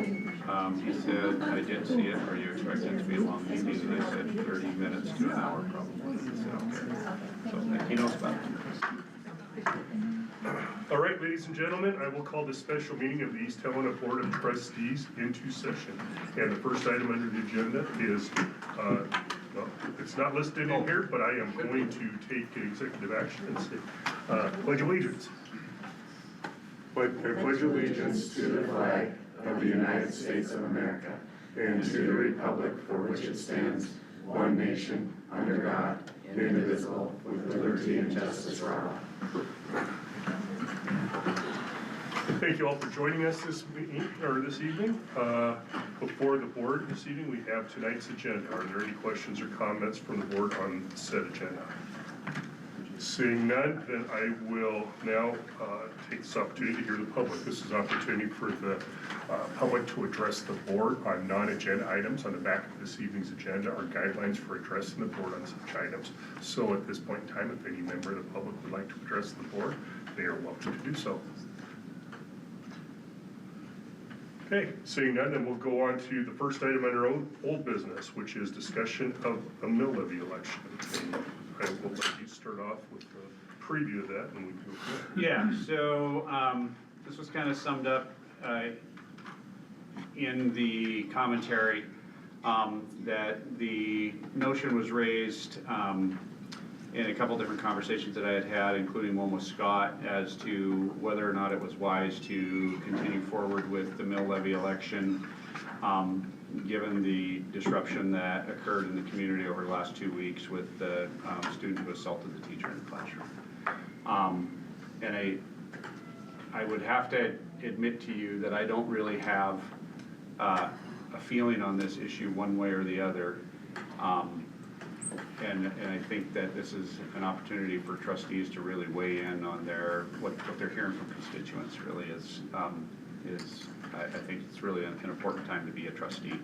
He said, I did see it. Are you expecting it to be a long meeting? And I said 30 minutes to an hour probably. He said, okay. So he knows about it. All right, ladies and gentlemen, I will call this special meeting of the East Helena Board of Trustees into session. And the first item under the agenda is, well, it's not listed in here, but I am going to take executive action and say, pledge allegiance. I pledge allegiance to the flag of the United States of America and to the republic for which it stands, one nation, under God, indivisible, with liberty and justice for all. Thank you all for joining us this evening. Before the board this evening, we have tonight's agenda. Are there any questions or comments from the board on said agenda? Seeing none, then I will now take this opportunity to hear the public. This is an opportunity for the public to address the board on non-agenda items. On the back of this evening's agenda are guidelines for addressing the board on such items. So at this point in time, if any member of the public would like to address the board, they are welcome to do so. Okay, seeing none, then we'll go on to the first item under old business, which is discussion of a mill levy election. And I will let you start off with a preview of that, and we can go from there. Yeah, so this was kind of summed up in the commentary that the notion was raised in a couple different conversations that I had had, including one with Scott, as to whether or not it was wise to continue forward with the mill levy election, given the disruption that occurred in the community over the last 2 weeks with the student who assaulted the teacher in the classroom. And I would have to admit to you that I don't really have a feeling on this issue one way or the other. And I think that this is an opportunity for trustees to really weigh in on what they're hearing from constituents. Really is I think it's really an important time to be a trustee.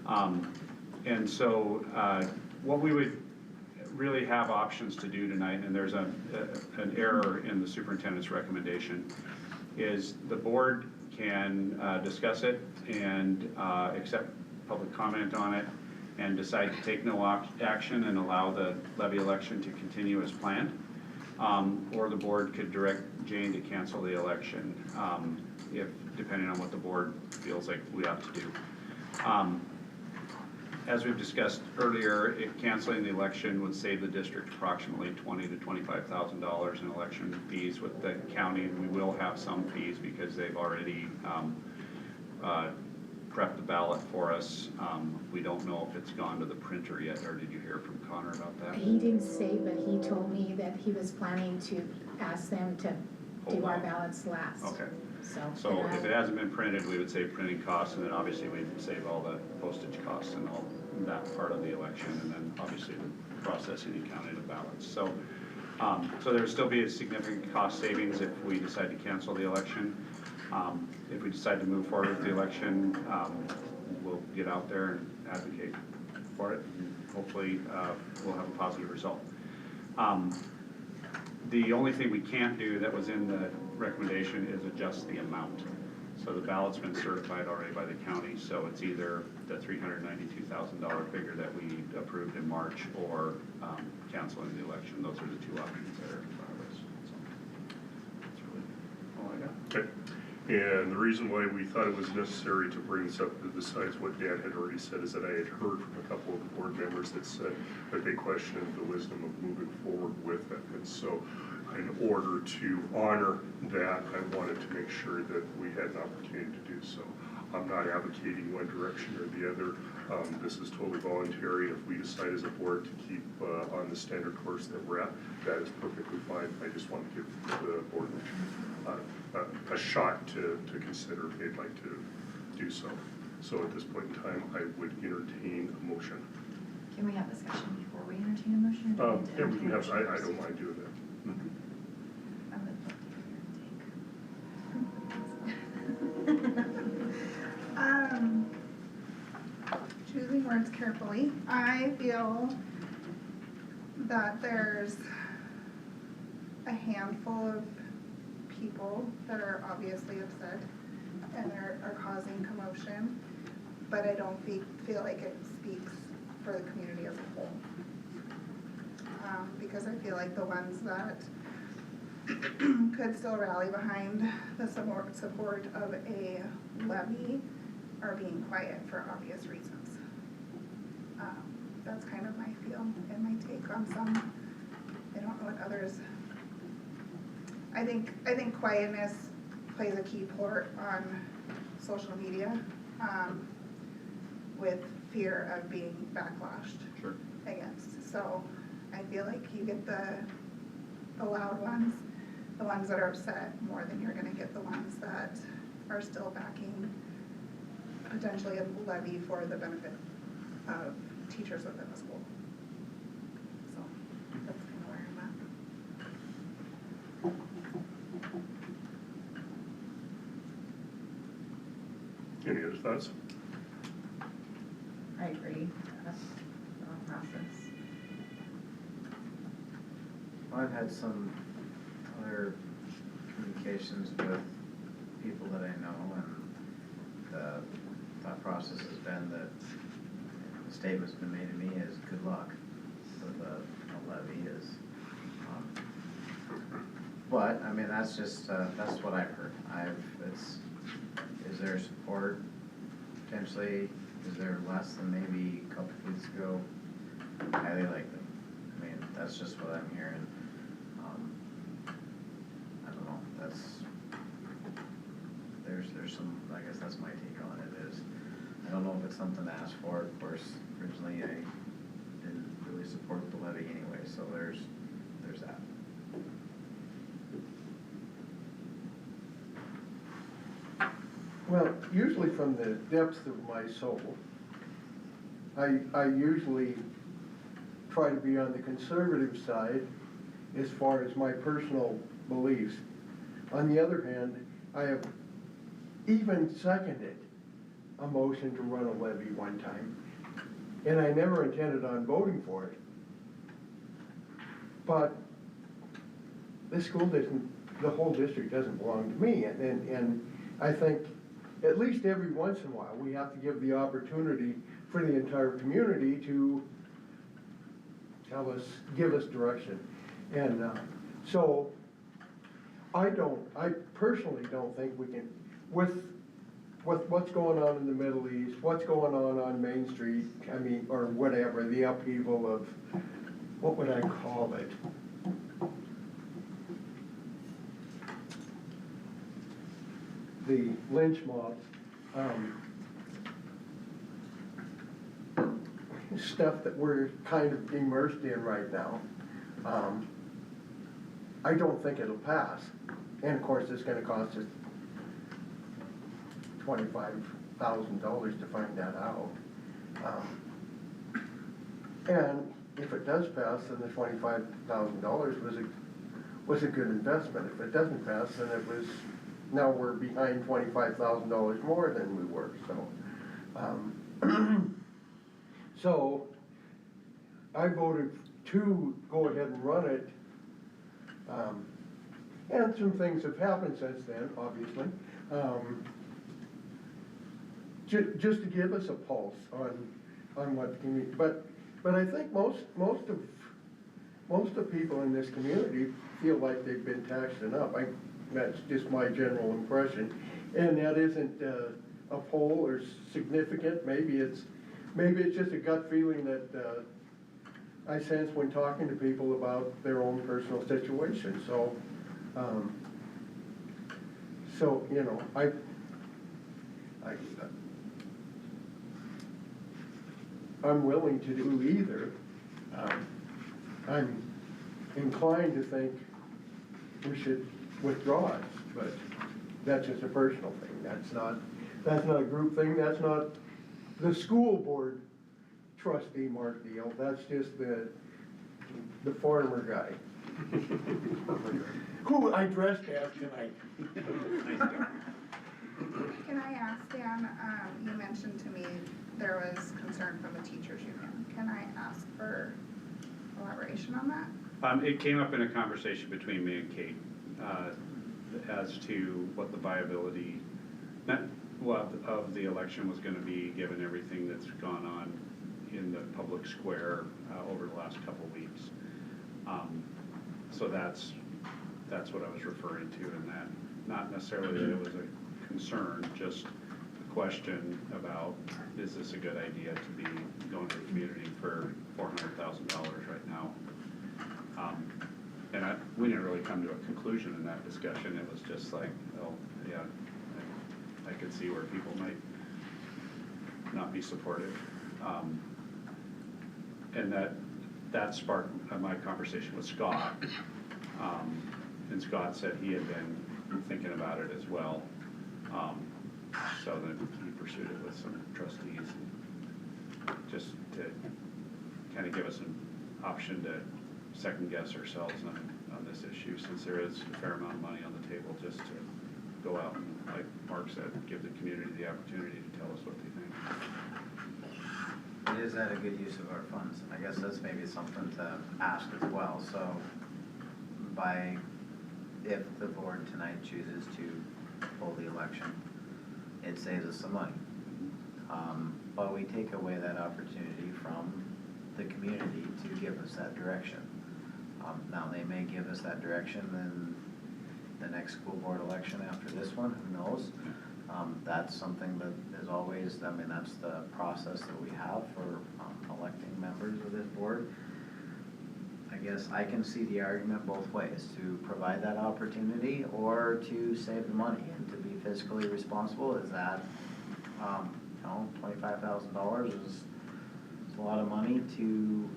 And so what we would really have options to do tonight, and there's an error in the superintendent's recommendation, is the board can discuss it and accept public comment on it, and decide to take no action and allow the levy election to continue as planned. Or the board could direct Jane to cancel the election, depending on what the board feels like we have to do. As we've discussed earlier, canceling the election would save the district approximately $20,000 to $25,000 in election fees with the county, and we will have some fees because they've already prepped the ballot for us. We don't know if it's gone to the printer yet, or did you hear from Connor about that? He didn't say, but he told me that he was planning to ask them to do our ballots last. Okay. So if it hasn't been printed, we would save printing costs, and then obviously we'd save all the postage costs and all that part of the election, and then obviously the processing and counting of ballots. So there would still be a significant cost savings if we decide to cancel the election. If we decide to move forward with the election, we'll get out there and advocate for it, and hopefully we'll have a positive result. The only thing we can't do that was in the recommendation is adjust the amount. So the ballot's been certified already by the county, so it's either the $392,000 figure that we approved in March, or canceling the election. Those are the two options that are in front of us. So that's really all I got. Okay. And the reason why we thought it was necessary to bring this up, besides what Dan had already said, is that I had heard from a couple of the board members that said that they questioned the wisdom of moving forward with it. And so in order to honor that, I wanted to make sure that we had an opportunity to do so. I'm not advocating one direction or the other. This is totally voluntary. If we decide as a board to keep on the standard course that we're at, that is perfectly fine. I just want to give the board a shot to consider if they'd like to do so. So at this point in time, I would entertain a motion. Can we have discussion before we entertain a motion? Or do Yeah, we can have. I don't mind doing that. I would love to hear your take. Choosing words carefully, I feel that there's a handful of people that are obviously upset and are causing commotion, but I don't feel like it speaks for the community as a whole. Because I feel like the ones that could still rally behind the support of a levy are being quiet for obvious reasons. That's kind of my feel and my take on some. I don't know what others. I think quietness plays a key part on social media, with fear of being backlashed Sure. against. So I feel like you get the loud ones, the ones that are upset more than you're gonna get the ones that are still backing potentially a levy for the benefit of teachers within the school. So that's kind of where I'm at. Any other thoughts? I agree, that's the thought process. I've had some other communications with people that I know, and the thought process has been that the statement's been made to me is good luck with a levy is. But, I mean, that's just, that's what I've heard. Is there support potentially? Is there less than maybe a couple weeks ago? Highly likely. I mean, that's just what I'm hearing. I don't know, there's some, I guess that's my take on it is, I don't know if it's something to ask for. Of course, originally I didn't really support the levy anyway, so there's that. Well, usually from the depths of my soul, I usually try to be on the conservative side as far as my personal beliefs. On the other hand, I have even seconded a motion to run a levy one time, and I never intended on voting for it. But this school doesn't, the whole district doesn't belong to me, and I think at least every once in a while, we have to give the opportunity for the entire community to give us direction. And so I personally don't think we can, with what's going on in the Middle East, what's going on Main Street, I mean, or whatever, the upheaval of, what would I call it? The lynch mob, stuff that we're kind of immersed in right now. I don't think it'll pass. And of course, it's gonna cost us $25,000 to find that out. And if it does pass, then the $25,000 was a good investment. If it doesn't pass, then it was, now we're behind $25,000 more than we were, so. So, I voted to go ahead and run it. And some things have happened since then, obviously. Just to give us a pulse on what the community, but I think most of people in this community feel like they've been taxed enough. That's just my general impression, and that isn't a poll or significant. Maybe it's just a gut feeling that I sense when talking to people about their own personal situation. So, you know, I'm willing to do either. I'm inclined to think we should withdraw it, but that's just a personal thing. That's not a group thing. That's not the school board trustee Mark deal. That's just the farmer guy who I dressed as tonight. Can I ask, Dan, you mentioned to me there was concern from the teachers union. Can I ask for elaboration on that? It came up in a conversation between me and Kate as to what the viability That, well, of the election was gonna be, given everything that's gone on in the public square over the last couple weeks. So that's what I was referring to in that. Not necessarily that it was a concern, just a question about, is this a good idea to be going to the community for $400,000 right now? And we didn't really come to a conclusion in that discussion. It was just like, oh, yeah, I could see where people might not be supportive. And that sparked my conversation with Scott. And Scott said he had been thinking about it as well. So then he pursued it with some trustees, just to kind of give us an option to second guess ourselves on this issue, since there is a fair amount of money on the table, just to go out and, like Mark said, give the community the opportunity to tell us what they think. Is that a good use of our funds? I guess that's maybe something to ask as well, so if the board tonight chooses to hold the election, it saves us some money. But we take away that opportunity from the community to give us that direction. Now, they may give us that direction in the next school board election after this one, who knows? That's something that is always, I mean, that's the process that we have for electing members of this board. I guess I can see the argument both ways, to provide that opportunity or to save the money and to be fiscally responsible. Is that, $25,000 is a lot of money to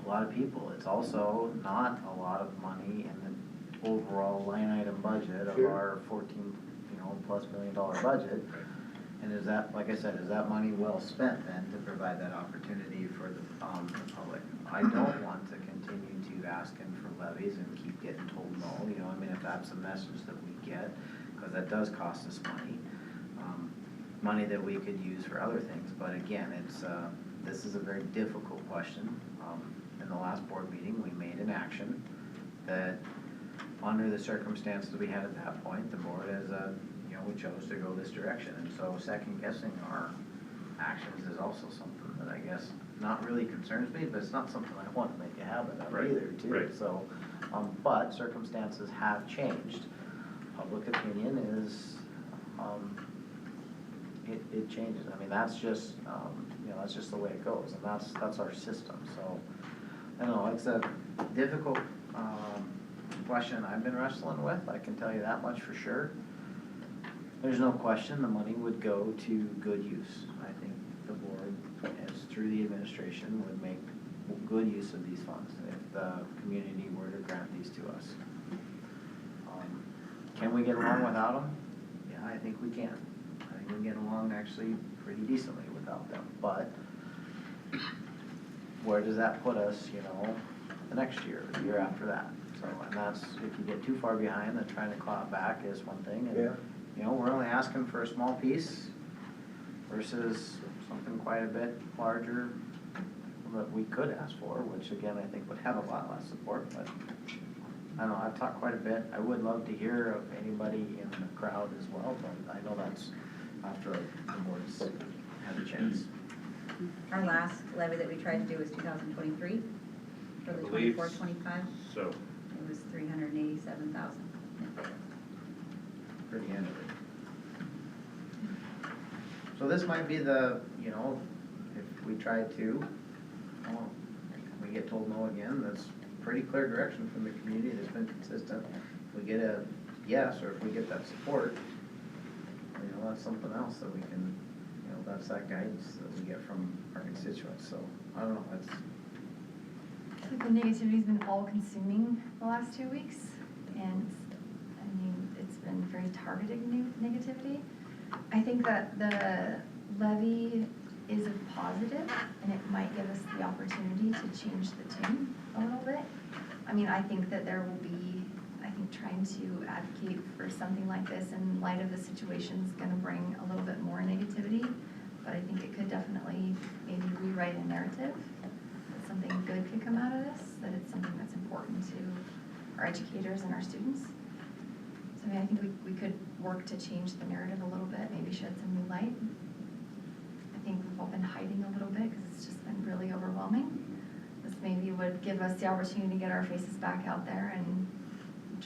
a lot of people. It's also not a lot of money in the overall line item budget of our $14+ million budget. And is that, like I said, is that money well spent then to provide that opportunity for the public? I don't want to continue to ask him for levies and keep getting told no, if that's a message that we get, because that does cost us money. Money that we could use for other things, but again, this is a very difficult question. In the last board meeting, we made an action that, under the circumstances we had at that point, the board we chose to go this direction, and so second guessing our actions is also something that I guess not really concerns me, but it's not something I want to make a habit of either, too. Right. So, but circumstances have changed. Public opinion is, it changes. I mean, that's just, that's just the way it goes, and that's our system. So, I don't know, it's a difficult question I've been wrestling with. I can tell you that much for sure. There's no question the money would go to good use. I think the board, as through the administration, would make good use of these funds if the community were to grant these to us. Can we get along without them? Yeah, I think we can. I think we can get along actually pretty decently without them. But where does that put us, the next year, the year after that? So, and that's, if you get too far behind, then trying to claw it back is one thing. And, we're only asking for a small piece versus something quite a bit larger that we could ask for, which again, I think would have a lot less support, but I don't know, I've talked quite a bit. I would love to hear of anybody in the crowd as well, but I know that's after the board's had a chance. Our last levy that we tried to do was 2023, for the I believe 24-25. So, It was 387,000. For the end of it. So this might be the, if we try to, we get told no again, that's pretty clear direction from the community that's been consistent. If we get a yes, or if we get that support, that's something else that we can, that's that guidance that we get from our constituents. So, I don't know, The negativity's been all-consuming the last 2 weeks, and it's been very targeted negativity. I think that the levy is a positive, and it might give us the opportunity to change the tune a little bit. I think that there will be, trying to advocate for something like this in light of the situation is gonna bring a little bit more negativity, but I think it could definitely maybe rewrite a narrative that something good could come out of this, that it's something that's important to our educators and our students. So I mean, I think we could work to change the narrative a little bit, maybe shed some new light. I think we've all been hiding a little bit because it's just been really overwhelming. This maybe would give us the opportunity to get our faces back out there and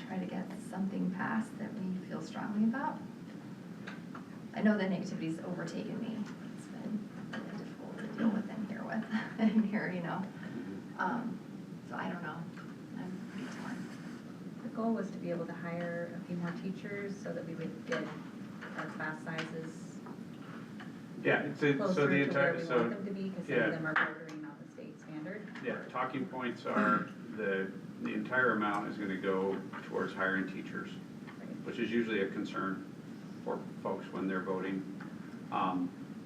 try to get something passed that we feel strongly about. I know the negativity's overtaken me. It's been really difficult to deal with and here, you know. So I don't know. I'm pretty torn. The goal was to be able to hire a few more teachers so that we would get our class sizes Yeah, so closer the to where entire, we so, want them to be, because some yeah. of them are bordering on the state standard. yeah, talking points are the entire amount is gonna go towards hiring teachers, Right. which is usually a concern for folks when they're voting.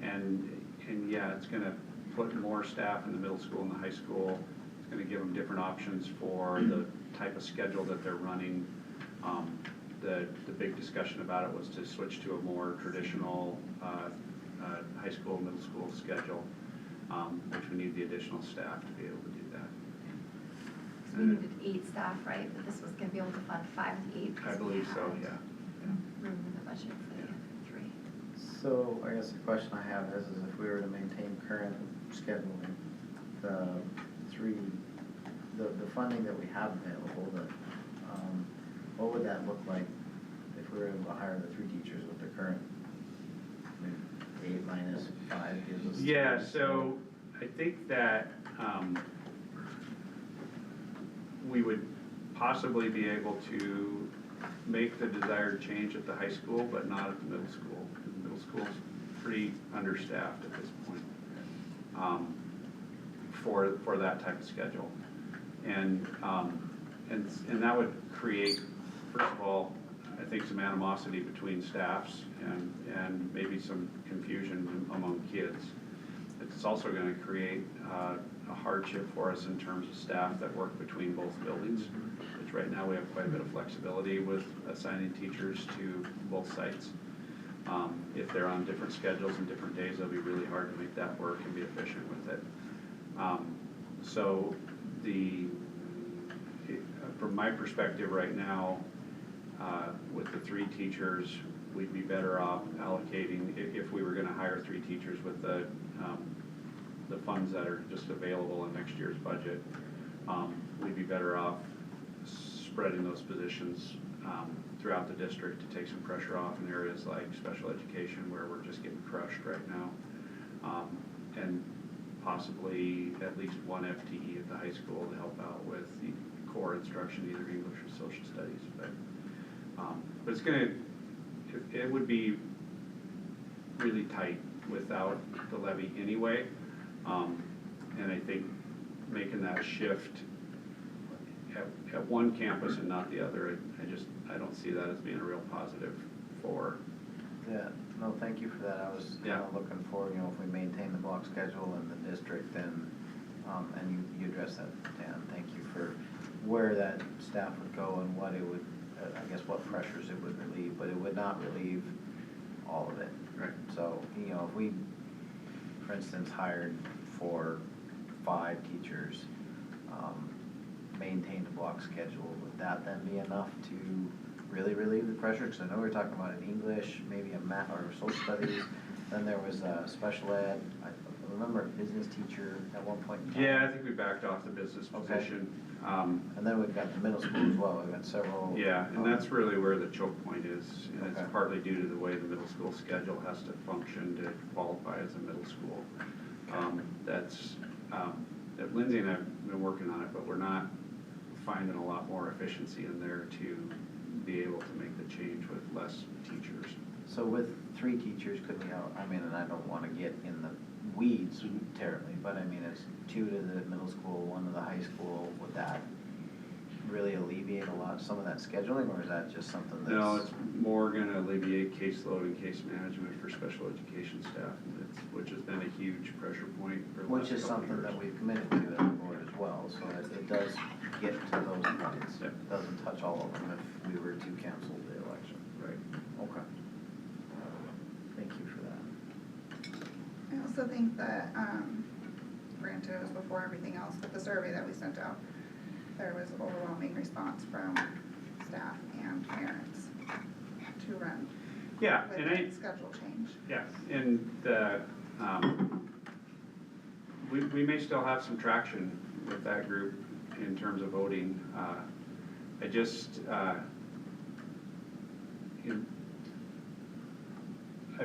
And yeah, it's gonna put more staff in the middle school and the high school. It's gonna give them different options for the type of schedule that they're running. The big discussion about it was to switch to a more traditional, high school, middle school schedule, which we need the additional staff to be able to do that. So we needed 8 staff, right? But this was gonna be able to fund 5 to 8. I because we believe so, had yeah. room in the budget for the other 3. So I guess the question I have is if we were to maintain current scheduling, the funding that we have available, what would that look like if we were able to hire the 3 teachers with the current, I mean, 8 minus 5 gives us? Yeah, so I think that we would possibly be able to make the desired change at the high school, but not at the middle school. The middle school's pretty understaffed at this point for that type of schedule. And that would create, first of all, I think some animosity between staffs and maybe some confusion among kids. It's also going to create a hardship for us in terms of staff that work between both buildings, which right now we have quite a bit of flexibility with assigning teachers to both sites. If they're on different schedules and different days, it'll be really hard to make that work and be efficient with it. So from my perspective right now, with the 3 teachers, we'd be better off allocating, if we were gonna hire 3 teachers with the funds that are just available in next year's budget, we'd be better off spreading those positions throughout the district to take some pressure off in areas like special education where we're just getting crushed right now. And possibly at least 1 FTE at the high school to help out with the core instruction, either English or social studies. But it's it would be really tight without the levy anyway. And I think making that shift at one campus and not the other, I don't see that as being a real positive for. Yeah, no, thank you for that. I was kind of looking for, if we maintain the block schedule in the district, then, and you addressed that, Dan, thank you for where that staff would go and what it would, I guess what pressures it would relieve, but it would not relieve all of it. Right. So, if we, for instance, hired 4, 5 teachers, maintained a block schedule, would that then be enough to really relieve the pressure? Because I know we were talking about an English, maybe a math or social studies, then there was a special ed, I remember a business teacher at one point in time. Yeah, I think we backed off the business position. And then we've got the middle school as well, we've got several. Yeah, and that's really where the choke point is, and Okay. it's partly due to the way the middle school schedule has to function to qualify as a middle school. That Lindsay and I have been working on it, but we're not finding a lot more efficiency in there to be able to make the change with less teachers. So with 3 teachers, could we, and I don't want to get in the weeds terribly, but it's 2 to the middle school, 1 to the high school, would that really alleviate some of that scheduling, or is that just something that's? No, it's more gonna alleviate caseload and case management for special education staff, which has been a huge pressure point for the last Which is couple something years. that we've committed to as a board as well, so it does get to those points. Yep. It doesn't touch all of them if we were to cancel the election. Right. Okay. Thank you for that. I also think that, granted it was before everything else, but the survey that we sent out, there was overwhelming response from staff and parents to run Yeah, with and that schedule change. yeah, and we may still have some traction with that group in terms of voting. I just, I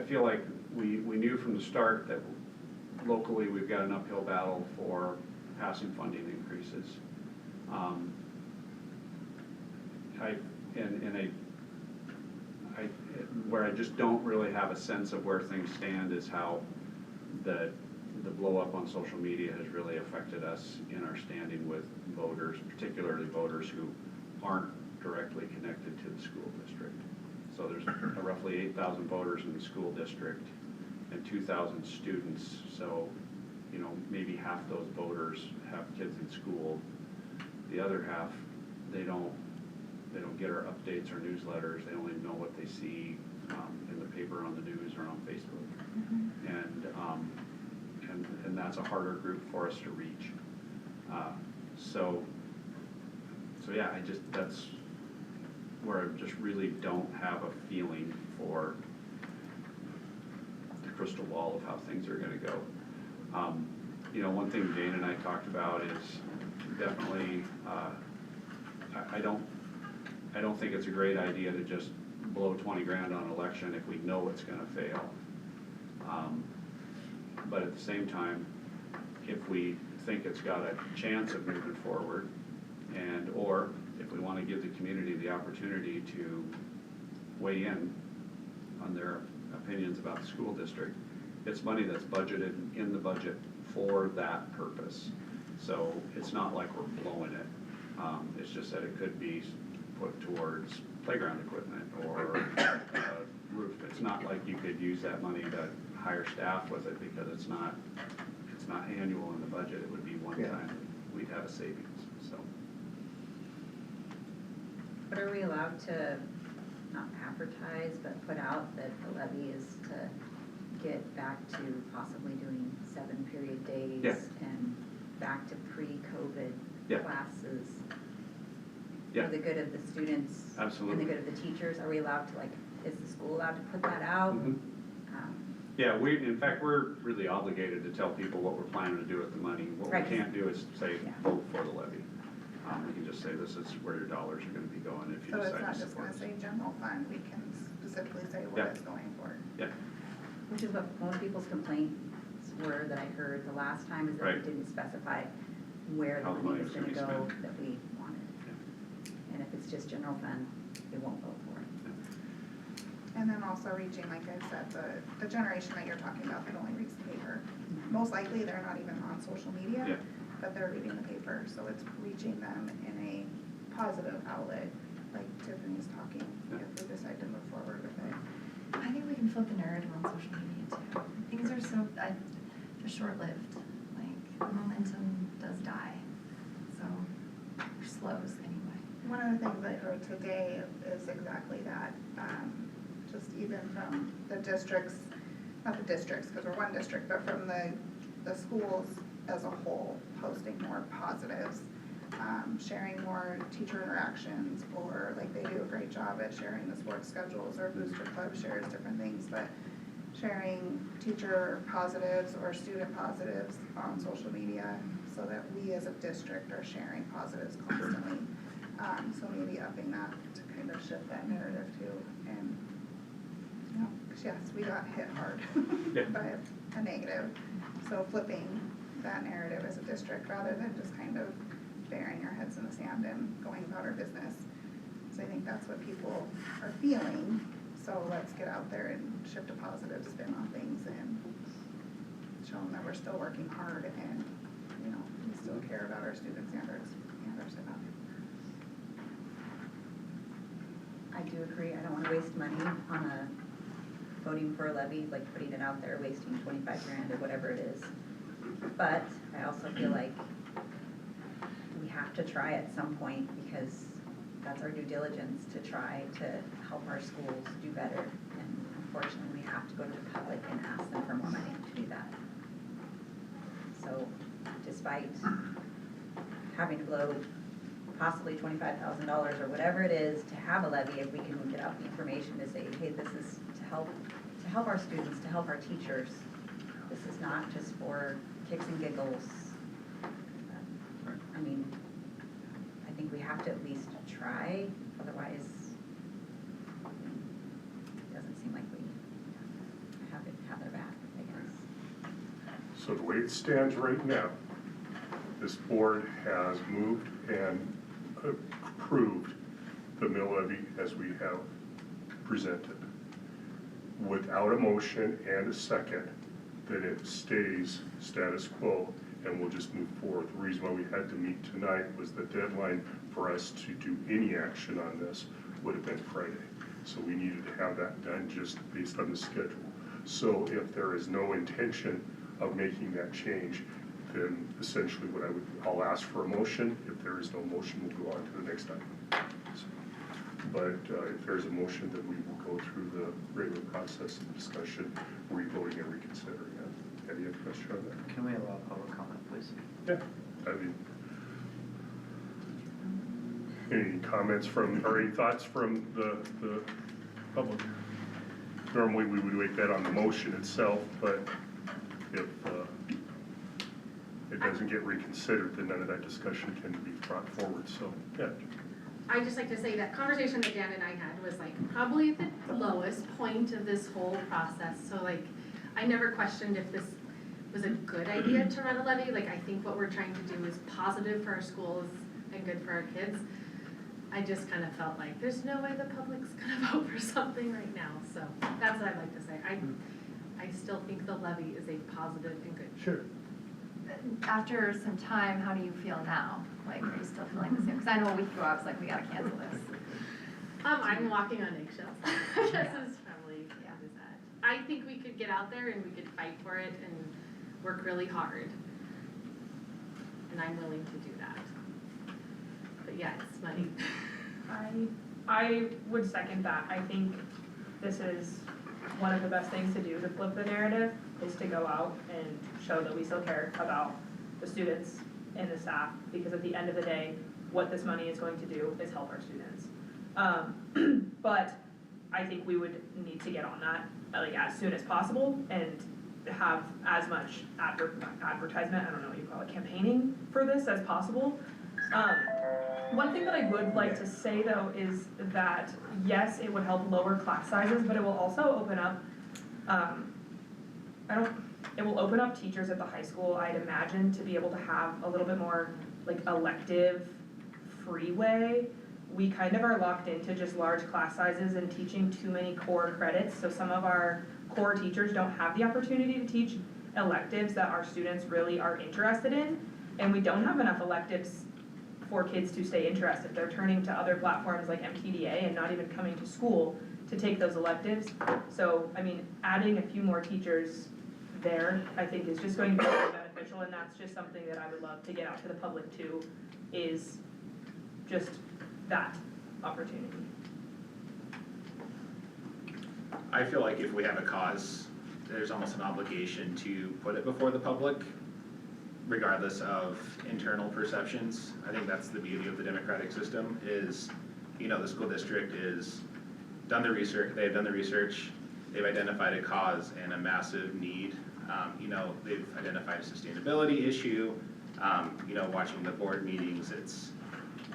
feel like we knew from the start that locally we've got an uphill battle for passing funding increases. Where I just don't really have a sense of where things stand is how the blow up on social media has really affected us in our standing with voters, particularly voters who aren't directly connected to the school district. So there's roughly 8,000 voters in the school district and 2,000 students. So, you know, maybe half those voters have kids in school. The other half, they don't get our updates or newsletters. They only know what they see in the paper, on the news, or on Facebook. And that's a harder group for us to reach. So yeah, that's where I just really don't have a feeling for the crystal ball of how things are gonna go. You know, one thing Jane and I talked about is definitely, I don't think it's a great idea to just blow 20 grand on an election if we know it's gonna fail. But at the same time, if we think it's got a chance of moving forward, or if we wanna give the community the opportunity to weigh in on their opinions about the school district, it's money that's budgeted in the budget for that purpose. So it's not like we're blowing it. It's just that it could be put towards playground equipment or roof. It's not like you could use that money to hire staff with it, because it's not annual in the budget. It would be one time we'd have a savings, so. But are we allowed to not advertise, but put out that the levy is to get back to possibly doing 7 period days? Yeah. And back to pre-COVID Yeah. classes? Yeah. For the good of the students? Absolutely. And the good of the teachers? Are we allowed to, is the school allowed to put that out? Mhm. Yeah, in fact, we're really obligated to tell people what we're planning to do with the money. What we Right. can't do is say, Yeah. vote for the levy. We can just say, this is where your dollars are gonna be going if you So it's decide not to just support gonna us. say general fund, we can specifically say what Yeah. it's going for. Yeah, Which is what most people's complaints were that I heard the last time, is that Right. it didn't specify where the How the money money was was gonna gonna go be spent. that we wanted. And if it's just general fund, they won't vote for it. And then also reaching, like I said, the generation that you're talking about that only reads the paper. Most likely, they're not even on social media, Yeah. but they're reading the paper, so it's reaching them in a positive outlet, like Tiffany's talking, Yeah. if we decide to move forward with it. I think we can flip the narrative on social media too. Things are so, they're short-lived, like, the momentum does die, so, or slows anyway. One of the things I heard today is exactly that, just even from the districts, not the districts, because we're one district, but from the schools as a whole, posting more positives, sharing more teacher interactions, or like they do a great job at sharing the sports schedules, or Booster Club shares different things, but sharing teacher positives or student positives on social media so that we as a district are sharing positives constantly. So maybe upping that to kind of shift that narrative too. And, you know, 'cause yes, we got hit hard Yeah. by a negative. So flipping that narrative as a district rather than just kind of burying our heads in the sand and going about our business. So I think that's what people are feeling. So let's get out there and shift a positive spin on things and show them that we're still working hard and, you know, we still care about our students and our staff. I do agree, I don't wanna waste money on voting for a levy, like putting it out there, wasting 25 grand or whatever it is. But I also feel like we have to try at some point, because that's our due diligence, to try to help our schools do better. And unfortunately, we have to go to the public and ask them for more money to do that. So despite having to blow possibly $25,000 or whatever it is to have a levy, if we can get out the information to say, hey, this is to help our students, to help our teachers. This is not just for kicks and giggles. I mean, I think we have to at least try, otherwise it doesn't seem like we have their back, I guess. So the way it stands right now, this board has moved and approved the mill levy as we have presented. Without a motion and a second, then it stays status quo and we'll just move forward. The reason why we had to meet tonight was the deadline for us to do any action on this would have been Friday. So we needed to have that done just based on the schedule. So if there is no intention of making that change, then essentially I'll ask for a motion. If there is no motion, we'll go on to the next item. So, but if there's a motion, then we will go through the regular process of discussion, re-voting and reconsidering it. Any other question on that? Can we allow public comment, please? Yeah. I mean, any comments from, or any thoughts from the public? Normally, we would wait that on the motion itself, but if it doesn't get reconsidered, then none of that discussion can be brought forward, so, yeah. I'd just like to say that conversation that Dan and I had was like probably at the lowest point of this whole process. So like, I never questioned if this was a good idea to run a levy. Like, I think what we're trying to do is positive for our schools and good for our kids. I just kind of felt like there's no way the public's gonna vote for something right now. So that's what I'd like to say. I still think the levy is a positive and good. Sure. After some time, how do you feel now? Like, are you still feeling the same? Because I know a week ago I was like, we gotta cancel this. I'm walking on eggshells. This is probably what is that. I think we could get out there and we could fight for it and work really hard. And I'm willing to do that. But yeah, it's money. I would second that. I think this is one of the best things to do to flip the narrative, is to go out and show that we still care about the students and the staff, because at the end of the day, what this money is going to do is help our students. But I think we would need to get on that like as soon as possible and have as much advertisement, I don't know what you call it, campaigning for this as possible. One thing that I would like to say though is that yes, it would help lower class sizes, but it will also open up, it will open up teachers at the high school, I'd imagine, to be able to have a little bit more like elective freeway. We kind of are locked into just large class sizes and teaching too many core credits, so some of our core teachers don't have the opportunity to teach electives that our students really are interested in, and we don't have enough electives for kids to stay interested. They're turning to other platforms like MTDA and not even coming to school to take those electives. So, I mean, adding a few more teachers there, I think is just going to be very beneficial, and that's just something that I would love to get out to the public too, is just that opportunity. I feel like if we have a cause, there's almost an obligation to put it before the public, regardless of internal perceptions. I think that's the beauty of the democratic system is, you know, the school district is done the research, they've done the research, they've identified a cause and a massive need. You know, they've identified a sustainability issue. You know, watching the board meetings, it's,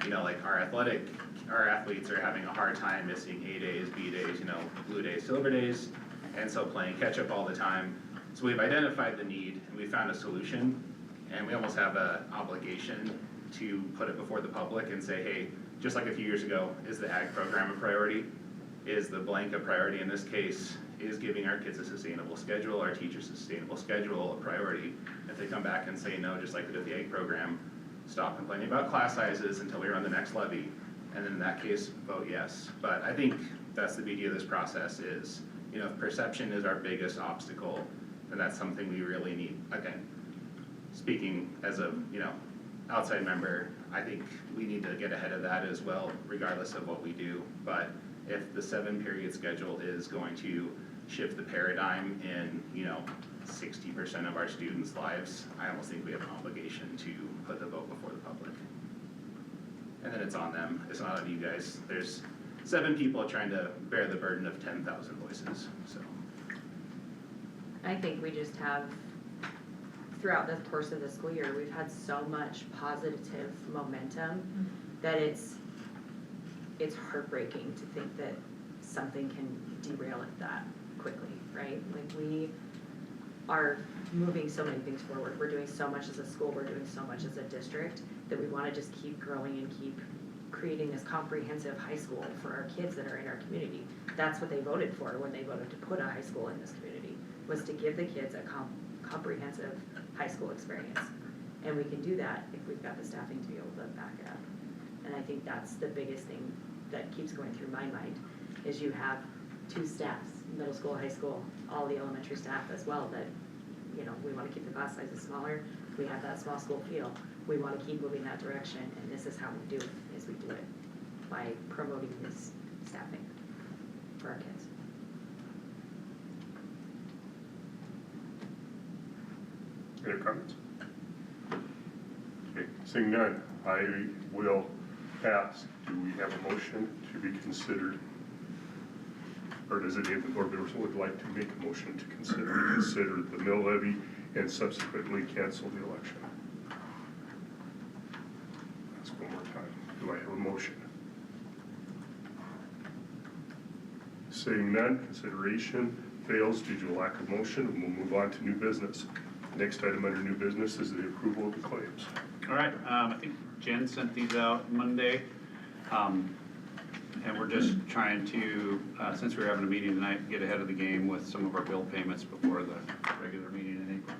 you know, like our athletes are having a hard time missing A days, B days, you know, blue days, silver days, and so playing catch up all the time. So we've identified the need and we found a solution, and we almost have an obligation to put it before the public and say, hey, just like a few years ago, is the ag program a priority? Is the blank a priority in this case? Is giving our kids a sustainable schedule, our teachers a sustainable schedule a priority? If they come back and say no, just like we did the ag program, stop complaining about class sizes until we run the next levy, and then in that case, vote yes. But I think that's the beauty of this process is, you know, if perception is our biggest obstacle, then that's something we really need. Again, speaking as a, you know, outside member, I think we need to get ahead of that as well, regardless of what we do. But if the 7-period schedule is going to shift the paradigm in, you know, 60% of our students' lives, I almost think we have an obligation to put the vote before the public. and then it's on them, it's not on you guys. There's 7 people trying to bear the burden of 10,000 voices, so. I think we just have, throughout the course of the school year, we've had so much positive momentum that it's heartbreaking to think that something can derail it that quickly, right? Like, we are moving so many things forward. We're doing so much as a school, we're doing so much as a district, that we wanna just keep growing and keep creating this comprehensive high school for our kids that are in our community. That's what they voted for when they voted to put a high school in this community, was to give the kids a comprehensive high school experience. And we can do that if we've got the staffing to be able to back it up. And I think that's the biggest thing that keeps going through my mind, is you have 2 staffs, middle school, high school, all the elementary staff as well, that, you know, we wanna keep the class sizes smaller, we have that small school feel, we wanna keep moving that direction, and this is how we do it, is we do it by promoting this staffing for our kids. Any other comments? Okay, seeing none, I will ask, do we have a motion to be considered? Or does any of the board members would like to make a motion to consider the mill levy and subsequently cancel the election? Ask one more time, do I have a motion? Seeing none, consideration fails due to lack of motion, and we'll move on to new business. Next item under new business is the approval of the claims. All right, I think Jen sent these out Monday. And we're just trying to, since we're having a meeting tonight, get ahead of the game with some of our bill payments before the regular meeting in April.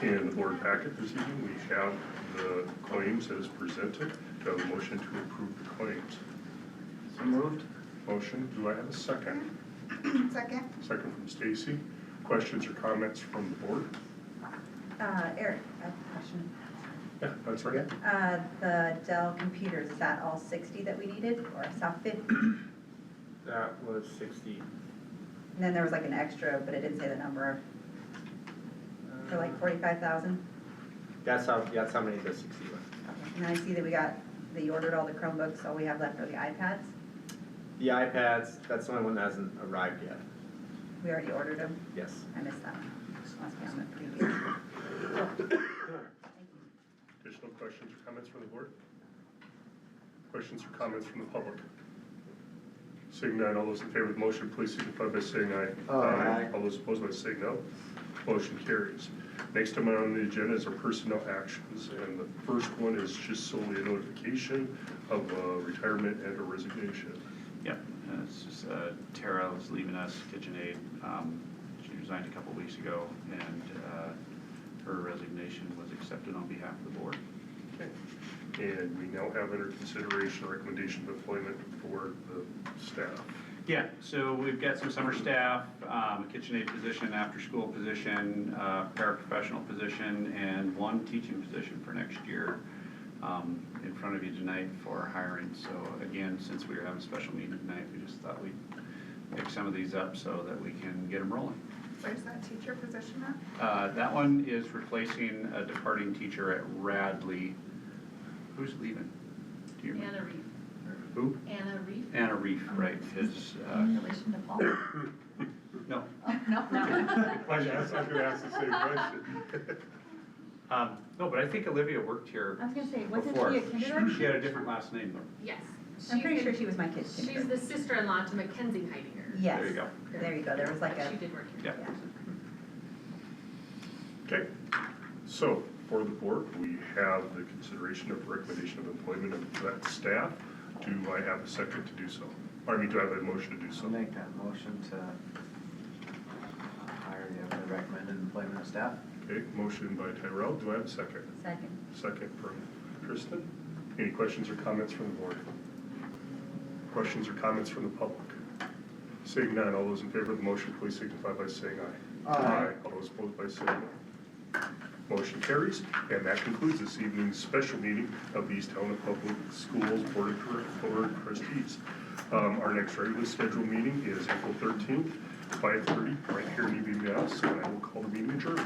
Okay. In the board packet this evening, we have the claims as presented. Do I have a motion to approve the claims? So moved. Motion, do I have a second? Second. Second from Stacy. Questions or comments from the board? Eric, I have a question. Yeah, that's right. The Dell computers, is that all 60 that we needed, or I saw 50? That was 60. And then there was like an extra, but it didn't say the number, for like 45,000? That's how many the 60 was. And then I see that you ordered all the Chromebooks, all we have left are the iPads. The iPads, that's the only one that hasn't arrived yet. We already ordered them, Yes. I missed that one. Must be on the previous. Additional questions or comments from the board? Questions or comments from the public? Seeing none, all those in favor of the motion, please signify by saying aye. Aye. All those opposed by saying no. Motion carries. Next item on the agenda is our personnel actions, and the first one is just solely a notification of retirement and a resignation. Yep, it's just Tara was leaving us, KitchenAid. She resigned a couple weeks ago, and her resignation was accepted on behalf of the board. Okay. And we now have under consideration a recommendation of employment for the staff. Yeah, so we've got some summer staff, a KitchenAid position, after-school position, paraprofessional position, and 1 teaching position for next year in front of you tonight for hiring. So again, since we were having a special meeting tonight, we just thought we'd pick some of these up so that we can get them rolling. Where's that teacher position at? That one is replacing a departing teacher at Radley. Who's leaving? Do you remember? Anna Reef. Who? Anna Reef. Anna Reef, right, his, In relation to Paul? no. Oh, no? I was gonna ask the same question. No, but I think Olivia worked here. I was gonna say, wasn't Before. she a kindergarten? She had a different last name though. Yes. I'm pretty She's sure the- she was my kid's She's kindergarten. the sister-in-law to Mackenzie Heidinger. Yes. There you go. There you go, there was like But a. she did work here. Yeah. Okay, so for the board, we have the consideration of recommendation of employment of that staff. Do I have a second to do so? Or I mean, do I have a motion to do so? So make that motion to hire the recommended employment of staff. Okay, motion by Tyrell. Do I have a second? Second. Second from Kristen. Any questions or comments from the board? Questions or comments from the public? Seeing none, all those in favor of the motion, please signify by saying aye. Aye. All those opposed by saying no. Motion carries, and that concludes this evening's special meeting of the East Helena Public Schools Board of Trustees. Our next regularly scheduled meeting is April 13th, 5:30, right here in EBS, and I will call the meeting adjourned.